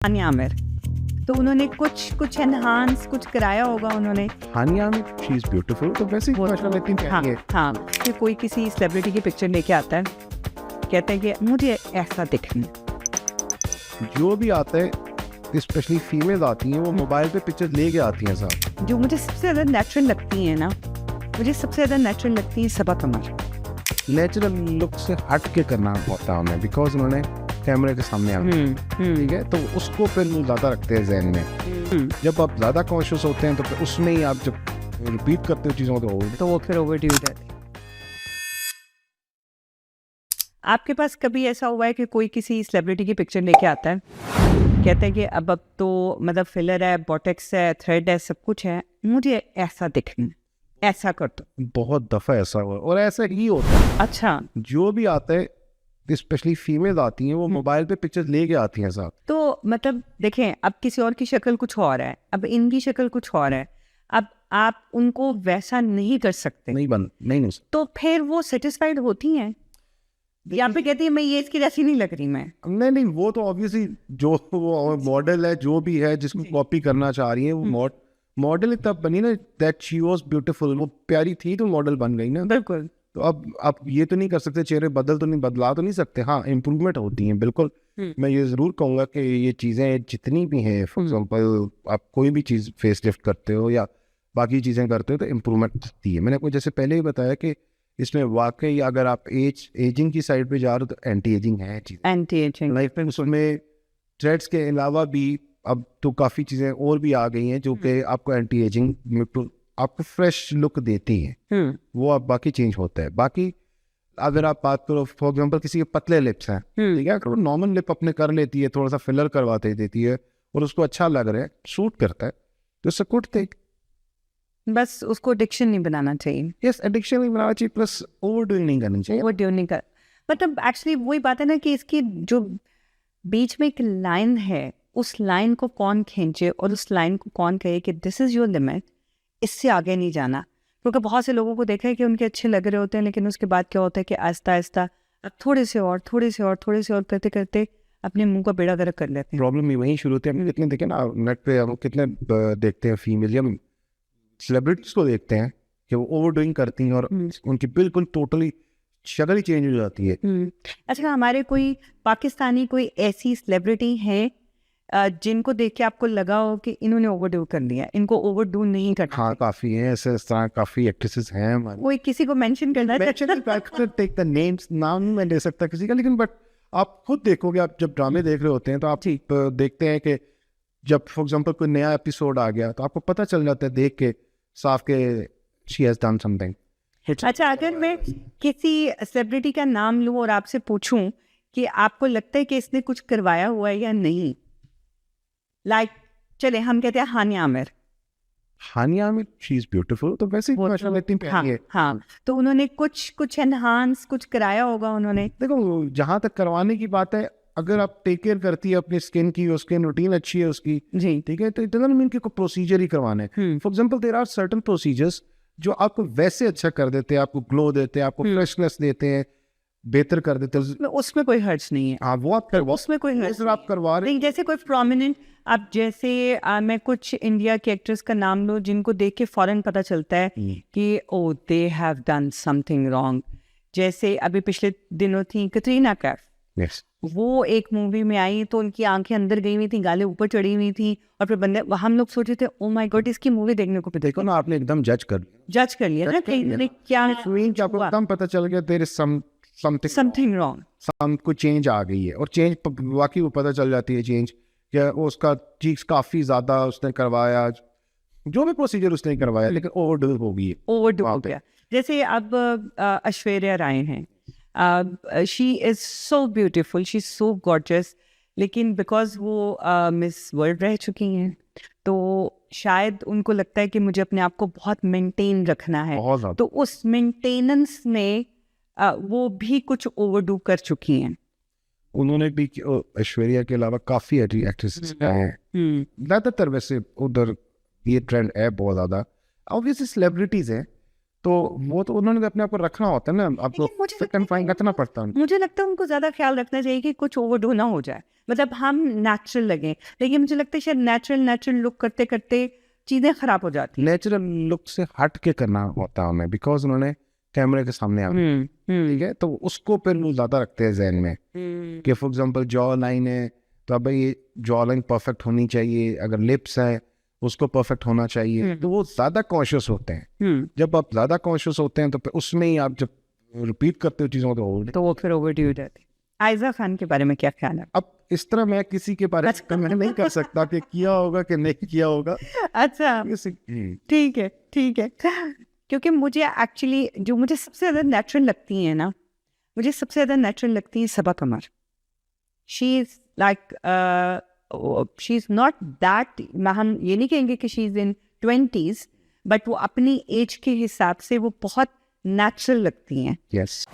हानिया आमिर, तो उन्होंने कुछ एनहांस कुछ कराया होगा उन्होंने। हानिया आमिर, शी इज ब्यूटीफुल, तो वैसे ही माशाल्लाह इतनी प्यारी है। हाँ, कि कोई किसी सेलिब्रिटी की पिक्चर लेके आता है, कहते हैं कि मुझे ऐसा दिखना है। जो भी आता है, स्पेशली फीमेल आती हैं, वो मोबाइल पे पिक्चर लेके आती हैं साथ। जो मुझे सबसे ज़्यादा नेचुरल लगती है ना, मुझे सबसे ज़्यादा नेचुरल लगती है सबा कमर। नेचुरल लुक से हट के करना होता है उन्हें, बिकॉज उन्होंने कैमरे के सामने आना, ठीक है, तो उसको फिर ज़्यादा रखते हैं जहन में। जब आप ज़्यादा कॉन्शियस होते हैं तो फिर उसमें ही आप जब रिपीट करते हो चीज़ों को तो वो फिर ओवरड्यू जाते हैं। आपके पास कभी ऐसा हुआ है कि कोई किसी सेलिब्रिटी की पिक्चर लेके आता है, कहते हैं कि अब तो मतलब फिलर है, बोटेक्स है, थ्रेड है, सब कुछ है, मुझे ऐसा दिखना है, ऐसा कर दो। बहुत दफ़ा ऐसा हुआ और ऐसा ही होता है। अच्छा, जो भी आता है, स्पेशली फीमेल आती हैं, वो मोबाइल पे पिक्चर्स लेके आती हैं साथ। तो मतलब देखें, अब किसी और की शक्ल कुछ और है, अब इनकी शक्ल कुछ और है, अब आप उनको वैसा नहीं कर सकते, नहीं तो फिर वो सेटिस्फाइड होती हैं या फिर कहती है मैं ये इसकी जैसी नहीं लग रही मैं। नहीं, वो तो ऑब्वियसली जो वो मॉडल है, जो भी है जिसको कॉपी करना चाह रही है, वो मॉडल तब बनी ना, दैट शी वाज ब्यूटीफुल, वो प्यारी थी तो मॉडल बन गई ना। बिल्कुल। तो अब ये तो नहीं कर सकते, चेहरे बदला तो नहीं सकते। हाँ, इम्प्रूवमेंट होती हैं बिल्कुल। मैं ये ज़रूर कहूँगा कि ये चीज़ें जितनी भी हैं, फॉर एग्जांपल आप कोई भी चीज़ फेस लिफ्ट करते हो या बाकी चीज़ें करते हो तो इम्प्रूवमेंट होती है। मैंने आपको जैसे पहले ही बताया कि इसमें वाकई अगर आप एजिंग की साइड पे जा रहे हो तो एंटी एजिंग है चीज़, एंटी एजिंग लाइफ में। उसमें थ्रेड्स के अलावा भी अब तो काफ़ी चीज़ें और भी आ गई हैं जो कि आपको एंटी एजिंग में आपको फ्रेश लुक देती हैं। वो अब बाकी चेंज होता है। बाकी अगर आप बात करो, फॉर एग्जांपल किसी के पतले लिप्स हैं, ठीक है, अगर वो नॉर्मल लिप अपने कर लेती है, थोड़ा सा फिलर करवाते देती है और उसको अच्छा लग रहा है, सूट करता है, तो उससे कुट थे। बस उसको एडिक्शन नहीं बनाना चाहिए। यस, एडिक्शन नहीं बनाना चाहिए, प्लस ओवरडूइंग नहीं करनी चाहिए। ओवरड्यू नहीं कर, मतलब एक्चुअली वही बात है ना कि इसकी जो बीच में एक लाइन है, उस लाइन को कौन खींचे और उस लाइन को कौन कहे कि दिस इज़ योर लिमिट, इससे आगे नहीं जाना। क्योंकि बहुत से लोगों को देखा है कि उनके अच्छे लग रहे होते हैं, लेकिन उसके बाद क्या होता है कि आहिस्ता आहिस्ता अब थोड़े से और करते करते अपने मुंह का बेड़ा गर्क कर लेते हैं। प्रॉब्लम ही वहीं शुरू होती है। हमने कितने देखे ना नेट पे, हम कितने देखते हैं फीमेल या सेलिब्रिटीज को देखते हैं कि वो ओवरडूइंग करती हैं और उनकी बिल्कुल टोटली शक्ल ही चेंज हो जाती है। अच्छा, हमारे कोई पाकिस्तानी कोई ऐसी सेलिब्रिटी है जिनको देख के आपको लगा हो कि इन्होंने ओवरडू कर लिया, इनको ओवरडू नहीं करना? हाँ, काफ़ी हैं ऐसे, इस तरह काफ़ी एक्ट्रेसेस हैं हमारी। कोई किसी को मेंशन करना है? टेक द नेम्स, नाम नहीं मैं दे सकता किसी का, लेकिन बट आप खुद देखोगे, आप जब ड्रामे देख रहे होते हैं तो आप देखते हैं कि जब फॉर एग्जांपल कोई नया एपिसोड आ गया तो आपको पता चल जाता है देख के साफ के शी हैज डन समथिंग। अच्छा, अगर मैं किसी सेलिब्रिटी का नाम लूं और आपसे पूछूं कि आपको लगता है कि इसने कुछ करवाया हुआ है या नहीं, लाइक चले हम कहते हैं हानिया आमिर। हानिया आमिर, शी इज ब्यूटीफुल, तो वैसे ही माशाल्लाह इतनी प्यारी है। हाँ, तो उन्होंने कुछ एनहांस कुछ कराया होगा उन्होंने। देखो, जहाँ तक करवाने की बात है, अगर आप टेक केयर करती है अपनी स्किन की, स्किन रूटीन अच्छी है उसकी, जी, ठीक है, तो इट डजंट मीन कि कोई प्रोसीजर ही करवाना है। For example there are certain procedures जो आपको वैसे अच्छा कर देते हैं, आपको ग्लो देते हैं, आपको फ्रेशनेस देते हैं, बेहतर कर देते हैं। उसमें कोई हर्ज नहीं है। हाँ, वो आप करवा, उसमें कोई हर्ज आप करवा रहे नहीं। जैसे कोई प्रोमिनेंट, आप जैसे मैं कुछ इंडिया के एक्ट्रेस का नाम लो जिनको देख के फौरन पता चलता है कि oh they have done something wrong. जैसे अभी पिछले दिनों थी कटरीना कैफ, yes. वो एक मूवी में आई तो उनकी आंखें अंदर गई हुई थी, गालें ऊपर चढ़ी हुई थी, और फिर बंदे, हम लोग सोचे थे ओ माय गॉड इसकी मूवी देखने को देखो ना, आपने एकदम जज कर लिया ना कि क्या आपको एकदम पता चल गया देयर इज समथिंग रॉन्ग, सम कुछ चेंज आ गई है। और चेंज वाकई वो पता चल जाती है चेंज, क्या उसका चीक्स काफ़ी ज़्यादा उसने करवाया, जो भी प्रोसीजर उसने करवाया, लेकिन ओवरडू हो गई है, ओवरडू हो गया। जैसे अब ऐश्वर्या राय हैं, she is so beautiful, she is so gorgeous, लेकिन बिकॉज वो मिस वर्ल्ड रह चुकी हैं तो शायद उनको लगता है कि मुझे अपने आप को बहुत मेंटेन रखना है, तो उस मेंटेनेंस में वो भी कुछ ओवरडू कर चुकी हैं। उन्होंने भी, ऐश्वर्या के अलावा काफ़ी एक्ट्रेसेस हैं ज़्यादातर, वैसे उधर ये ट्रेंड है बहुत ज़्यादा। ऑब्वियसली सेलिब्रिटीज़ हैं तो वो तो उन्होंने अपने आप को रखना होता है ना, आपको लेकिन मुझे फिट लगता एंड है फाइन कि रखना पड़ता है। मुझे लगता है उनको ज़्यादा ख्याल रखना चाहिए कि कुछ ओवरडू ना हो जाए, मतलब हम नेचुरल लगें। लेकिन मुझे लगता है शायद नेचुरल लुक करते करते चीज़ें खराब हो जाती हैं। नेचुरल लुक से हट के करना होता है उन्हें, बिकॉज उन्होंने कैमरे के सामने आ, ठीक है, तो उसको फिर वो ज़्यादा रखते हैं जहन में कि फॉर एग्जांपल जॉ लाइन है तो अब भाई जॉ लाइन परफेक्ट होनी चाहिए, अगर लिप्स है उसको परफेक्ट होना चाहिए, तो वो ज़्यादा कॉन्शियस होते हैं। जब आप ज़्यादा कॉन्शियस होते हैं तो फिर उसमें ही आप जब रिपीट करते हो चीज़ों को तो वो फिर ओवरड्यू हो जाती है। आयजा खान के बारे में क्या ख्याल है? अब इस तरह मैं किसी के बारे में कमेंट नहीं कर सकता कि किया होगा कि नहीं किया होगा। अच्छा, ठीक है, ठीक है। क्योंकि मुझे एक्चुअली जो मुझे सबसे ज़्यादा नेचुरल लगती हैं ना, मुझे सबसे ज़्यादा नेचुरल लगती है Saba Qamar. She is like she is not that, हम ये नहीं कहेंगे कि she is in 20s, but वो अपनी एज के हिसाब से वो बहुत नेचुरल लगती हैं। यस